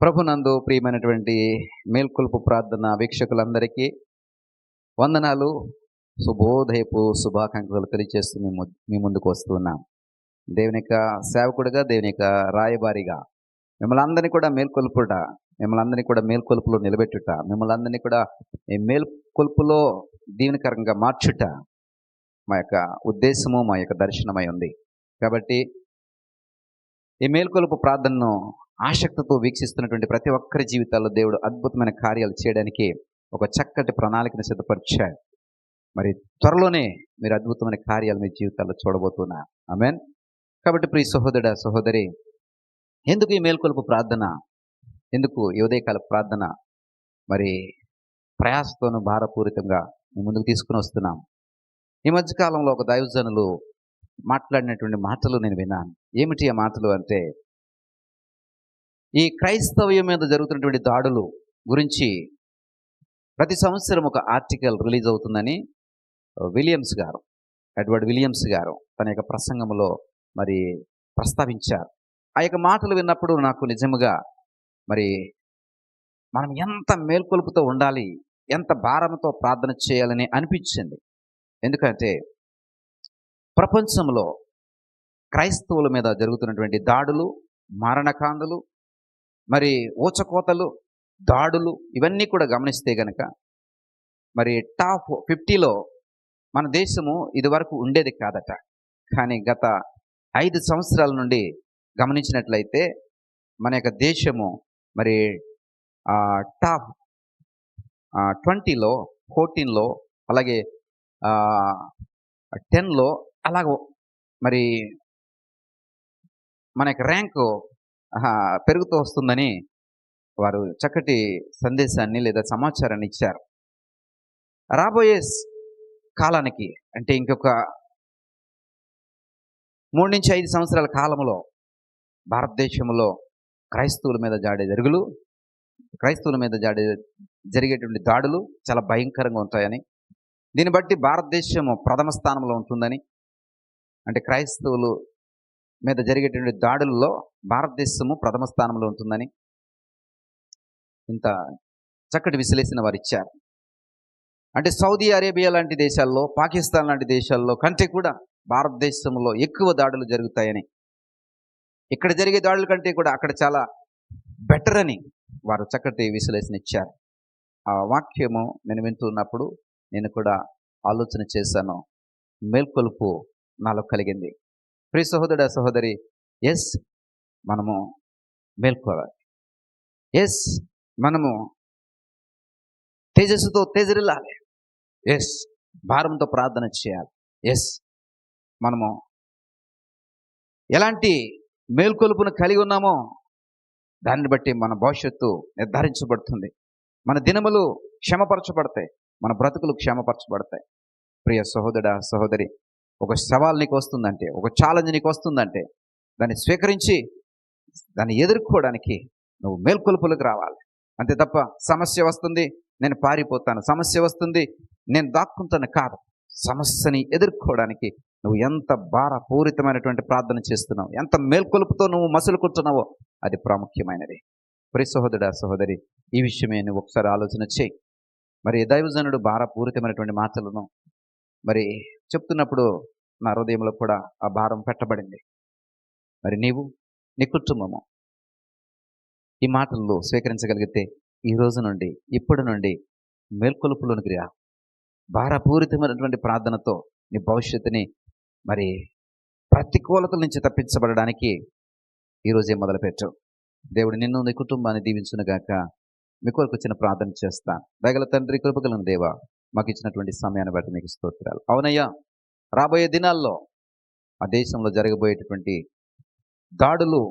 ప్రభునందు ప్రియమైనటువంటి మేల్కొల్పు ప్రార్థన వీక్షకులందరికీ వందనాలు, శుభోదయపు శుభాకాంక్షలు తెలియజేస్తూ మీ ముందుకు వస్తున్నాం. దేవుని యొక్క సేవకుడిగా, దేవుని యొక్క రాయబారిగా మిమ్మల్ని అందరినీ కూడా మేల్కొల్పుట, మిమ్మల్ని అందరినీ కూడా మేల్కొల్పులో నిలబెట్టుట, మిమ్మల్ని అందరినీ కూడా ఈ మేల్కొల్పులో దీవెనకరంగా మార్చుట మా యొక్క ఉద్దేశము, మా యొక్క దర్శనమై ఉంది. కాబట్టి ఈ మేల్కొల్పు ప్రార్థనను ఆసక్తితో వీక్షిస్తున్నటువంటి ప్రతి ఒక్కరి జీవితాల్లో దేవుడు అద్భుతమైన కార్యాలు చేయడానికి ఒక చక్కటి ప్రణాళికను సిద్ధపరిచాడు. మరి త్వరలోనే మీరు అద్భుతమైన కార్యాలు మీ జీవితాల్లో చూడబోతున్నారు. ఆమేన్. కాబట్టి ప్రియ సహోదరుడా, సహోదరి, ఎందుకు ఈ మేల్కొల్పు ప్రార్థన, ఎందుకు ఈ ఉదయకాల ప్రార్థన మరి ప్రయాసతోనూ భారపూరితంగా మీ ముందుకు తీసుకుని వస్తున్నాం. ఈ మధ్యకాలంలో ఒక దైవజనులు మాట్లాడినటువంటి మాటలు నేను విన్నాను. ఏమిటి ఆ మాటలు అంటే, ఈ క్రైస్తవ్యం మీద జరుగుతున్నటువంటి దాడులు గురించి ప్రతి సంవత్సరం ఒక ఆర్టికల్ రిలీజ్ అవుతుందని ఎడ్వర్డ్ విలియమ్స్ గారు తన యొక్క ప్రసంగంలో మరి ప్రస్తావించారు. ఆ యొక్క మాటలు విన్నప్పుడు నాకు నిజముగా మరి మనం ఎంత మేల్కొలుపుతో ఉండాలి, ఎంత భారంతో ప్రార్థన చేయాలని అనిపించింది. ఎందుకంటే ప్రపంచంలో క్రైస్తవుల మీద జరుగుతున్నటువంటి దాడులు, మారణకాండలు, మరి ఊచకోతలు, దాడులు ఇవన్నీ కూడా గమనిస్తే గనక మరి టాప్ 50లో మన దేశము ఇదివరకు ఉండేది కాదట. కానీ గత 5 సంవత్సరాల నుండి గమనించినట్లయితే మన యొక్క దేశము మరి టాప్ 20లో, 14లో, అలాగే 10లో అలాగ మరి మన యొక్క ర్యాంకు పెరుగుతూ వస్తుందని వారు చక్కటి సందేశాన్ని లేదా సమాచారాన్ని ఇచ్చారు. రాబోయే కాలానికి అంటే ఇంకొక 3 నుంచి 5 సంవత్సరాల కాలంలో భారతదేశంలో క్రైస్తవుల మీద జరిగేటువంటి దాడులు చాలా భయంకరంగా ఉంటాయని, దీన్ని బట్టి భారతదేశము ప్రథమ స్థానంలో ఉంటుందని, అంటే క్రైస్తవులు మీద జరిగేటువంటి దాడుల్లో భారతదేశము ప్రథమ స్థానంలో ఉంటుందని ఇంత చక్కటి విశ్లేషణ వారు ఇచ్చారు. అంటే సౌదీ అరేబియా లాంటి దేశాల్లో, పాకిస్తాన్ లాంటి దేశాల్లో కంటే కూడా భారతదేశంలో ఎక్కువ దాడులు జరుగుతాయని, ఇక్కడ జరిగే దాడుల కంటే కూడా అక్కడ చాలా బెటర్ అని వారు చక్కటి విశ్లేషణ ఇచ్చారు. ఆ వాక్యము నేను వింటున్నప్పుడు నేను కూడా ఆలోచన చేశాను. మేల్కొలుపు నాలో కలిగింది. ప్రియ సహోదరుడా, సహోదరి, ఎస్ మనము మేల్కోవాలి. ఎస్ మనము తేజస్సుతో తేజరిల్లాలి. ఎస్ భారంతో ప్రార్థన చేయాలి. ఎస్ మనము ఎలాంటి మేల్కొలుపును కలిగి ఉన్నామో దాన్ని బట్టి మన భవిష్యత్తు నిర్ధారించబడుతుంది. మన దినములు క్షమపరచబడతాయి, మన బ్రతుకులు క్షమపరచబడతాయి. ప్రియ సహోదరుడా, సహోదరి, ఒక సవాల్ నీకు వస్తుందంటే, ఒక ఛాలెంజ్ నీకు వస్తుందంటే దాన్ని స్వీకరించి దాన్ని ఎదుర్కోవడానికి నువ్వు మేల్కొలుపులకు రావాలి. అంతే తప్ప సమస్య వస్తుంది నేను పారిపోతాను, సమస్య వస్తుంది నేను దాక్కుంటాను కాదు. సమస్యని ఎదుర్కోవడానికి నువ్వు ఎంత భారపూరితమైనటువంటి ప్రార్థన చేస్తున్నావు, ఎంత మేల్కొలుపుతో నువ్వు మసులుకుంటున్నావో అది ప్రాముఖ్యమైనది. ప్రియ సహోదరుడా, సహోదరి, ఈ విషయమే నువ్వు ఒకసారి ఆలోచన చేయి. మరి దైవజనుడు భారపూరితమైనటువంటి మాటలను మరి చెప్తున్నప్పుడు నా హృదయంలో కూడా ఆ భారం పెట్టబడింది. మరి నీవు, నీ కుటుంబము ఈ మాటల్లో స్వీకరించగలిగితే ఈ రోజు నుండి, ఇప్పటి నుండి మేల్కొలుపులోనికి రా. భారపూరితమైనటువంటి ప్రార్థనతో నీ భవిష్యత్తుని మరి ప్రతికూలతల నుంచి తప్పించబడడానికి ఈరోజే మొదలుపెట్టు. దేవుడు నిన్ను, నీ కుటుంబాన్ని దీవించునుగాక. మీ కొరకు వచ్చిన ప్రార్థన చేస్తా. దయగల తండ్రి, కృపగలను దేవా, మాకు ఇచ్చినటువంటి సమయాన్ని బట్టి మీకు స్తోత్రాలు. అవునయ్యా, రాబోయే దినాల్లో ఆ దేశంలో జరగబోయేటటువంటి దాడులు,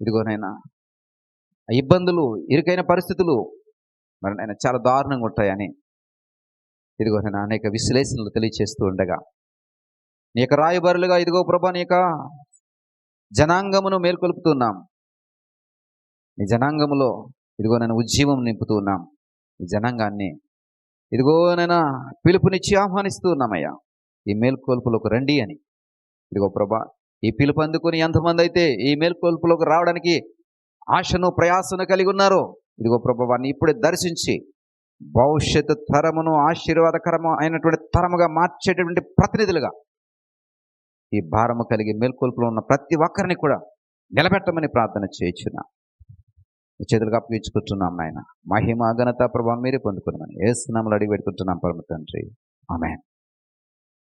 ఇదిగోనైనా ఇబ్బందులు, ఇరుకైన పరిస్థితులు మరి నేను చాలా దారుణంగా ఉంటాయని ఇదిగోనైనా అనేక విశ్లేషణలు తెలియచేస్తూ ఉండగా నీ యొక్క రాయబారులుగా ఇదిగో ప్రభా నీ యొక్క జనాంగమును మేల్కొలుపుతున్నాం. నీ జనాంగములో ఇదిగో నేను ఉజ్జీవం నింపుతూ ఉన్నాం. ఈ జనాంగాన్ని ఇదిగోనైనా పిలుపునిచ్చి ఆహ్వానిస్తూ ఉన్నామయ్యా, ఈ మేల్కొల్పులోకి రండి అని. ఇదిగో ప్రభా, ఈ పిలుపు అందుకుని ఎంతమంది అయితే ఈ మేల్కొల్పులోకి రావడానికి ఆశను ప్రయాసను కలిగి ఉన్నారో, ఇదిగో ప్రభు వారిని ఇప్పుడే దర్శించి భవిష్యత్తు తరమును ఆశీర్వాదకరము అయినటువంటి తరముగా మార్చేటటువంటి ప్రతినిధులుగా ఈ భారము కలిగి మేల్కొల్పులో ఉన్న ప్రతి ఒక్కరిని కూడా నిలబెట్టమని ప్రార్థన చేయించున్నా. చేతులుగా అప్పగించుకుంటున్నాం నాయన. మహిమ ఘనత ప్రభావం మీరే పొందుకున్నామని యేసు నామములో అడిగి పెట్టుకుంటున్నాం పరమ తండ్రి. ఆమేన్.